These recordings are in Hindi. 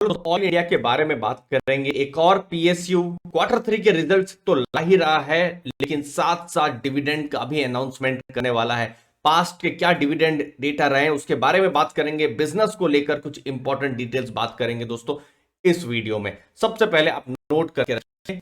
ऑल इंडिया के बारे में बात करेंगे। एक और पीएसयू क्वार्टर 3 के रिजल्ट्स तो ला ही रहा है, लेकिन साथ साथ डिविडेंड का भी अनाउंसमेंट करने वाला है। पास्ट के क्या डिविडेंड डेटा रहे हैं उसके बारे में बात करेंगे। बिजनेस को लेकर कुछ इंपॉर्टेंट डिटेल्स बात करेंगे दोस्तों इस वीडियो में। सबसे पहले आप नोट करके रखें,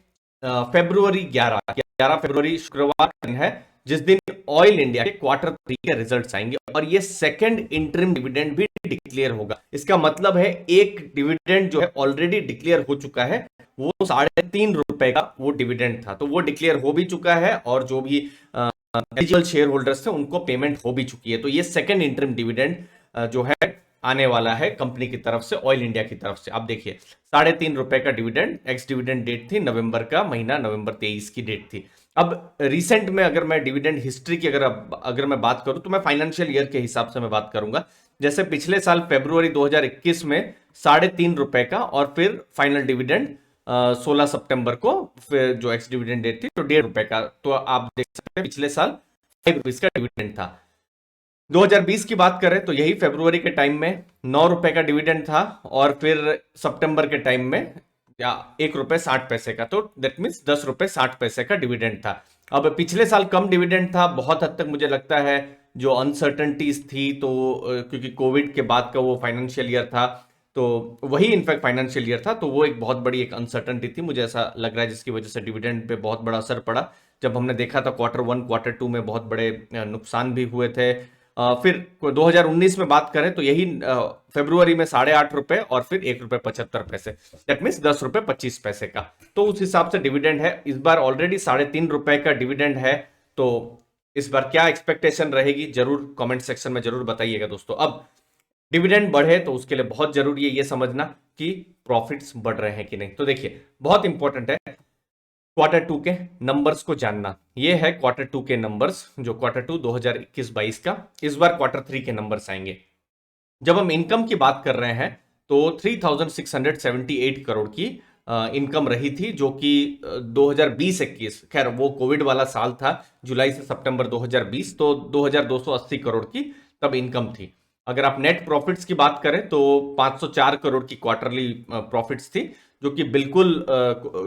फेब्रुवरी 11 फरवरी शुक्रवार का दिन है, जिस दिन ऑयल इंडिया के क्वार्टर 3 के रिजल्ट्स आएंगे और ये सेकंड इंटरिम डिविडेंड भी डिक्लेयर होगा। इसका मतलब है एक डिविडेंड जो है ऑलरेडी डिक्लेयर हो चुका है, वो ₹3.5 का वो डिविडेंड था, तो वो डिक्लेयर हो भी चुका है और जो भी एलिजिबल शेयर होल्डर्स थे उनको पेमेंट हो भी चुकी है। तो ये सेकंड इंटरिम डिविडेंड जो है आने वाला है कंपनी की तरफ से, ऑयल इंडिया की तरफ से। आप देखिए ₹3.5 का डिविडेंड, एक्स डिविडेंड डेट थी नवंबर का महीना, नवंबर 23 की डेट थी। अब रिसेंट में अगर मैं डिविडेंड हिस्ट्री की अगर मैं बात करूं तो मैं फाइनेंशियल ईयर के हिसाब से मैं बात करूंगा। जैसे पिछले साल फरवरी 2021 में ₹3.5 का, और फिर फाइनल डिविडेंड 16 सितंबर को, फिर जो एक्स डिविडेंड डेट थी तो ₹1.5 का। तो आप देख सकते हैं पिछले साल ₹5 का डिविडेंड था। 2020 की बात करें तो यही फरवरी के टाइम में ₹9 का डिविडेंड था, और फिर सितंबर के टाइम में या ₹1.60 का, तो दैट मीन्स ₹10.60 का डिविडेंड था। अब पिछले साल कम डिविडेंड था, बहुत हद तक मुझे लगता है जो अनसर्टनटीज थी, तो क्योंकि कोविड के बाद का वो फाइनेंशियल ईयर था, तो वही इनफैक्ट फाइनेंशियल ईयर था, तो वो एक बहुत बड़ी एक अनसर्टनटी थी, मुझे ऐसा लग रहा है, जिसकी वजह से डिविडेंड पे बहुत बड़ा असर पड़ा। जब हमने देखा था क्वार्टर 1 क्वार्टर 2 में बहुत बड़े नुकसान भी हुए थे। फिर 2019 में बात करें तो यही फरवरी में ₹8.5 और फिर ₹1.75, दैट मीन्स ₹10.25 का। तो उस हिसाब से डिविडेंड है। इस बार ऑलरेडी ₹3.5 का डिविडेंड है, तो इस बार क्या एक्सपेक्टेशन रहेगी जरूर कमेंट सेक्शन में जरूर बताइएगा दोस्तों। अब डिविडेंड बढ़े तो उसके लिए बहुत जरूरी है ये समझना कि प्रॉफिट्स बढ़ रहे हैं कि नहीं। तो देखिए बहुत इंपॉर्टेंट है क्वार्टर 2 के नंबर्स को जानना। ये है क्वार्टर 2 के नंबर्स, जो क्वार्टर 2 2021-22 का। इस बार क्वार्टर 3 के नंबर्स आएंगे। जब हम इनकम की बात कर रहे हैं तो 3678 करोड़ की इनकम रही थी, जो कि 2020-21, खैर वो कोविड वाला साल था, जुलाई से सितंबर 2020, तो 2280 करोड़ की तब इनकम थी। अगर आप नेट प्रॉफिट्स की बात करें तो 504 करोड़ की क्वार्टरली प्रॉफिट्स थी, जो कि बिल्कुल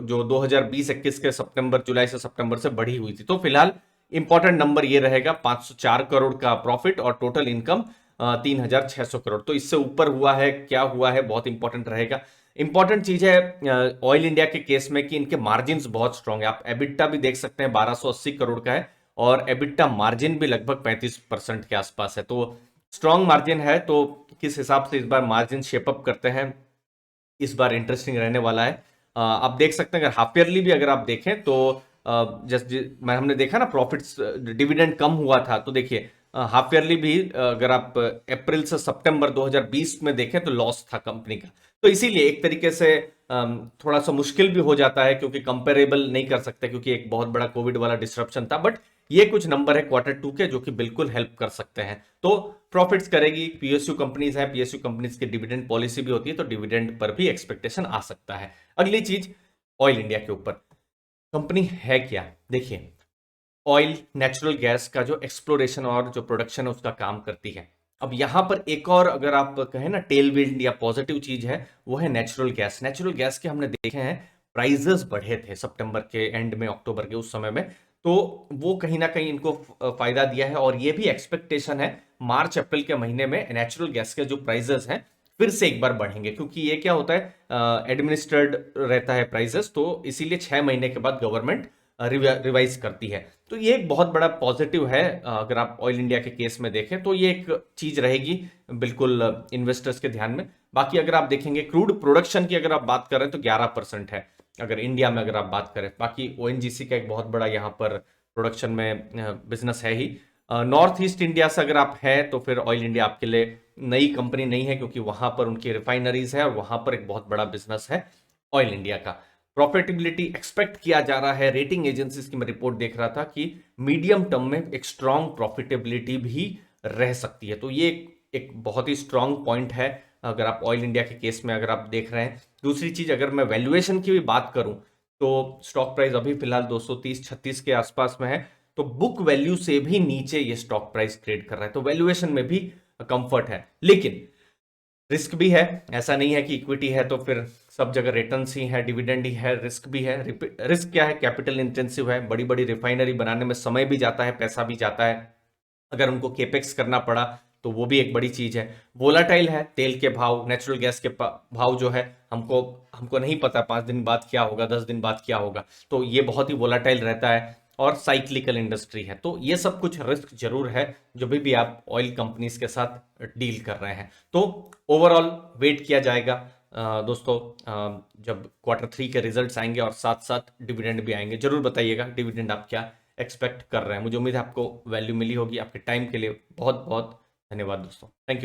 जो 2020-21 के जुलाई से सितंबर से बढ़ी हुई थी। तो फिलहाल इंपॉर्टेंट नंबर ये रहेगा 504 करोड़ का प्रॉफिट और टोटल इनकम 3600 करोड़। तो इससे ऊपर हुआ है, क्या हुआ है, बहुत इंपॉर्टेंट रहेगा। इंपॉर्टेंट चीज है ऑयल इंडिया के केस में कि इनके मार्जिन बहुत स्ट्रांग है। आप एबिटा भी देख सकते हैं 1280 करोड़ का है, और एबिटा मार्जिन भी लगभग 35% के आसपास है। तो स्ट्रांग मार्जिन है, तो किस हिसाब से इस बार मार्जिन शेपअप करते हैं, इस बार इंटरेस्टिंग रहने वाला है। आप देख सकते हैं अगर हाफ ईयरली भी अगर आप देखें तो जस्ट मैं हमने देखा ना प्रॉफिट्स डिविडेंड कम हुआ था, तो देखिए हाफ ईयरली भी अगर आप अप्रैल से सितंबर 2020 में देखें तो लॉस था कंपनी का। तो इसीलिए एक तरीके से थोड़ा सा मुश्किल भी हो जाता है, क्योंकि कंपेरेबल नहीं कर सकते, क्योंकि एक बहुत बड़ा कोविड वाला डिस्ट्रप्शन था। बट ये कुछ नंबर है क्वार्टर 2 के जो कि बिल्कुल हेल्प कर सकते हैं। तो प्रॉफिट्स करेगी, पीएसयू कंपनीज है, पीएसयू कंपनीज की डिविडेंड पॉलिसी भी होती है, तो डिविडेंड पर भी एक्सपेक्टेशन आ सकता है। अगली चीज ऑयल इंडिया के ऊपर, कंपनी है क्या। देखिए ऑयल नेचुरल गैस का जो एक्सप्लोरेशन और जो प्रोडक्शन है उसका काम करती है। अब यहां पर एक और अगर आप कहें ना टेल विंड या पॉजिटिव चीज है, वो है नेचुरल गैस। नेचुरल गैस के हमने देखे हैं प्राइजेस बढ़े थे सितंबर के एंड में, अक्टूबर के उस समय में, तो वो कहीं ना कहीं इनको फायदा दिया है। और ये भी एक्सपेक्टेशन है मार्च अप्रैल के महीने में नेचुरल गैस के जो प्राइजेस हैं फिर से एक बार बढ़ेंगे, क्योंकि ये क्या होता है एडमिनिस्ट्रेड रहता है प्राइजेस, तो इसीलिए 6 महीने के बाद गवर्नमेंट रिवाइज करती है। तो ये एक बहुत बड़ा पॉजिटिव है। अगर आप ऑयल इंडिया के केस में देखें तो ये एक चीज रहेगी बिल्कुल इन्वेस्टर्स के ध्यान में। बाकी अगर आप देखेंगे क्रूड प्रोडक्शन की अगर आप बात करें तो 11% है अगर इंडिया में अगर आप बात करें। बाकी ओएनजीसी का एक बहुत बड़ा यहाँ पर प्रोडक्शन में बिजनेस है ही। नॉर्थ ईस्ट इंडिया से अगर आप हैं तो फिर ऑयल इंडिया आपके लिए नई कंपनी नहीं है, क्योंकि वहां पर उनकी रिफाइनरीज है और वहां पर एक बहुत बड़ा बिजनेस है ऑयल इंडिया का। प्रॉफिटेबिलिटी एक्सपेक्ट किया जा रहा है, रेटिंग एजेंसीज की मैं रिपोर्ट देख रहा था कि मीडियम टर्म में एक स्ट्रांग प्रॉफिटेबिलिटी भी रह सकती है। तो ये एक बहुत ही स्ट्रांग पॉइंट है अगर आप ऑयल इंडिया के केस में अगर आप देख रहे हैं। दूसरी चीज अगर मैं वैल्यूएशन की भी बात करूं तो स्टॉक प्राइस अभी फिलहाल 230-36 के आसपास में है, तो बुक वैल्यू से भी नीचे ये स्टॉक प्राइस ट्रेड कर रहा है, तो वैल्यूएशन में भी कंफर्ट है। लेकिन रिस्क भी है, ऐसा नहीं है कि इक्विटी है तो फिर सब जगह रिटर्न्स ही है, डिविडेंड ही है, रिस्क भी है। रिस्क क्या है? कैपिटल इंटेंसिव है, बड़ी बड़ी रिफाइनरी बनाने में समय भी जाता है, पैसा भी जाता है, अगर उनको केपेक्स करना पड़ा तो वो भी एक बड़ी चीज है। वोलाटाइल है, तेल के भाव, नेचुरल गैस के भाव जो है, हमको हमको नहीं पता 5 दिन बाद क्या होगा, 10 दिन बाद क्या होगा, तो ये बहुत ही वोलाटाइल रहता है। और साइक्लिकल इंडस्ट्री है, तो ये सब कुछ रिस्क जरूर है जो भी आप ऑयल कंपनीज के साथ डील कर रहे हैं। तो ओवरऑल वेट किया जाएगा दोस्तों, जब Q3 के रिजल्ट्स आएंगे और साथ साथ डिविडेंड भी आएंगे, जरूर बताइएगा डिविडेंड आप क्या एक्सपेक्ट कर रहे हैं। मुझे उम्मीद है आपको वैल्यू मिली होगी। आपके टाइम के लिए बहुत बहुत धन्यवाद दोस्तों, थैंक यू।